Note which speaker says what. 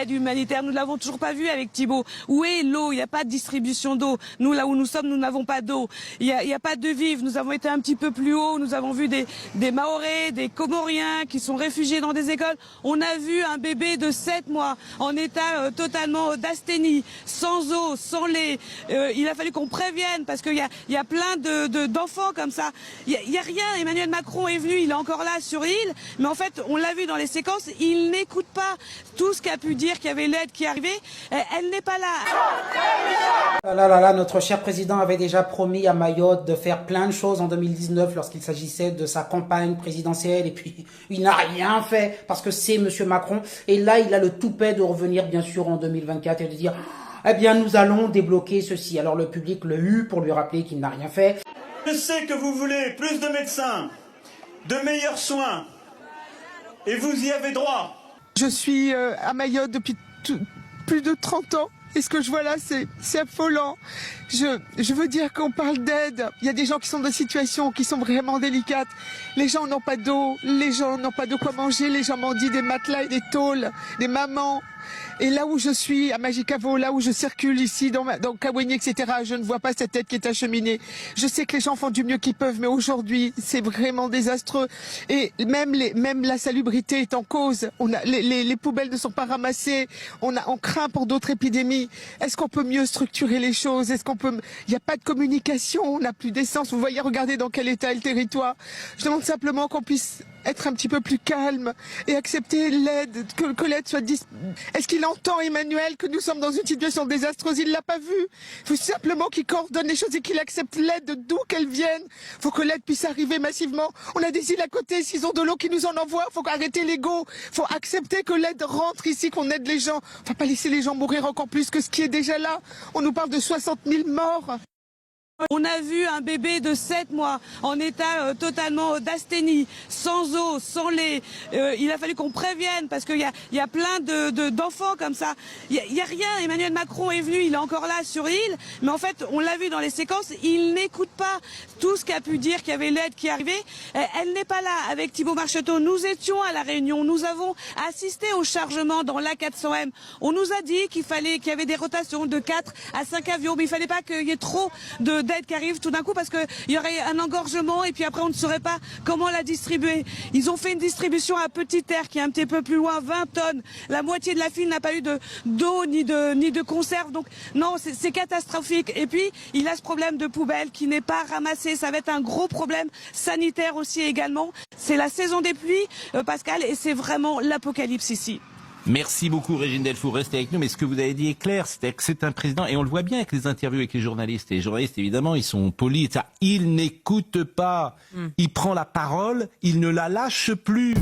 Speaker 1: l'aide humanitaire. Nous ne l'avons toujours pas vu avec Thibault. Où est l'eau? Il n'y a pas de distribution d'eau. Nous, là où nous sommes, nous n'avons pas d'eau. Il n'y a pas de vivres. Nous avons été un petit peu plus haut. Nous avons vu des Mahorais, des Comoriens qui sont réfugiés dans des écoles. On a vu un bébé de 7 mois en état totalement d'asthénie, sans eau, sans lait. Il a fallu qu'on prévienne parce qu'il y a plein d'enfants comme ça. Il y a rien. Emmanuel Macron est venu, il est encore là sur l'île, mais en fait, on l'a vu dans les séquences, il n'écoute pas tout ce qu'a pu dire qu'il y avait l'aide qui arrivait. Elle n'est pas là.
Speaker 2: Là, notre cher président avait déjà promis à Mayotte de faire plein de choses en 2019 lorsqu'il s'agissait de sa campagne présidentielle, et puis il n'a rien fait parce que c'est monsieur Macron. Et là, il a le toupet de revenir bien sûr en 2024 et de dire eh bien nous allons débloquer ceci. Alors le public le eut pour lui rappeler qu'il n'a rien fait.
Speaker 3: Je sais que vous voulez plus de médecins, de meilleurs soins, et vous y avez droit.
Speaker 4: Je suis à Mayotte depuis plus de 30 ans. Et ce que je vois là, c'est affolant. Je veux dire qu'on parle d'aide. Il y a des gens qui sont dans des situations qui sont vraiment délicates. Les gens n'ont pas d'eau, les gens n'ont pas de quoi manger, les gens m'ont dit des matelas et des tôles, des mamans. Et là où je suis, à Magicavo, là où je circule ici, dans Kawéni, etc., je ne vois pas cette aide qui est acheminée. Je sais que les gens font du mieux qu'ils peuvent, mais aujourd'hui, c'est vraiment désastreux. Et même la salubrité est en cause. Les poubelles ne sont pas ramassées. On craint pour d'autres épidémies. Est-ce qu'on peut mieux structurer les choses? Il n'y a pas de communication, on n'a plus d'essence. Vous voyez, regardez dans quel état est le territoire. Je demande simplement qu'on puisse être un petit peu plus calme et accepter l'aide, que l'aide soit Est-ce qu'il entend, Emmanuel, que nous sommes dans une situation désastreuse? Il l'a pas vu. Il faut simplement qu'il coordonne les choses et qu'il accepte l'aide d'où qu'elle vienne. Il faut que l'aide puisse arriver massivement. On a des îles à côté, s'ils ont de l'eau qui nous en envoient, il faut arrêter l'ego. Il faut accepter que l'aide rentre ici, qu'on aide les gens. Il ne faut pas laisser les gens mourir encore plus que ce qui est déjà là. On nous parle de 60 000 morts.
Speaker 1: On a vu un bébé de 7 mois en état totalement d'asthénie, sans eau, sans lait. Il a fallu qu'on prévienne parce qu'il y a plein d'enfants comme ça. Il y a rien. Emmanuel Macron est venu, il est encore là sur l'île, mais en fait, on l'a vu dans les séquences, il n'écoute pas tout ce qu'a pu dire qu'il y avait l'aide qui arrivait. Elle n'est pas là. Avec Thibault Marcheteau, nous étions à La Réunion, nous avons assisté au chargement dans l'A400M. On nous a dit qu'il y avait des rotations de 4 à 5 avions, mais il fallait pas qu'il y ait trop d'aide qui arrive tout d'un coup parce qu'il y aurait un engorgement et puis après on ne saurait pas comment la distribuer. Ils ont fait une distribution à Petite Terre qui est un petit peu plus loin, 20 tonnes. La moitié de la file n'a pas eu d'eau ni de conserve. Donc non, c'est catastrophique. Et puis il a ce problème de poubelle qui n'est pas ramassé. Ça va être un gros problème sanitaire aussi également. C'est la saison des pluies, Pascal, et c'est vraiment l'apocalypse ici.
Speaker 5: Merci beaucoup Régine Delfour, restez avec nous, mais ce que vous avez dit est clair, c'est que c'est un président, et on le voit bien avec les interviews avec les journalistes, et les journalistes évidemment ils sont polis, il n'écoute pas, il prend la parole, il ne la lâche plus.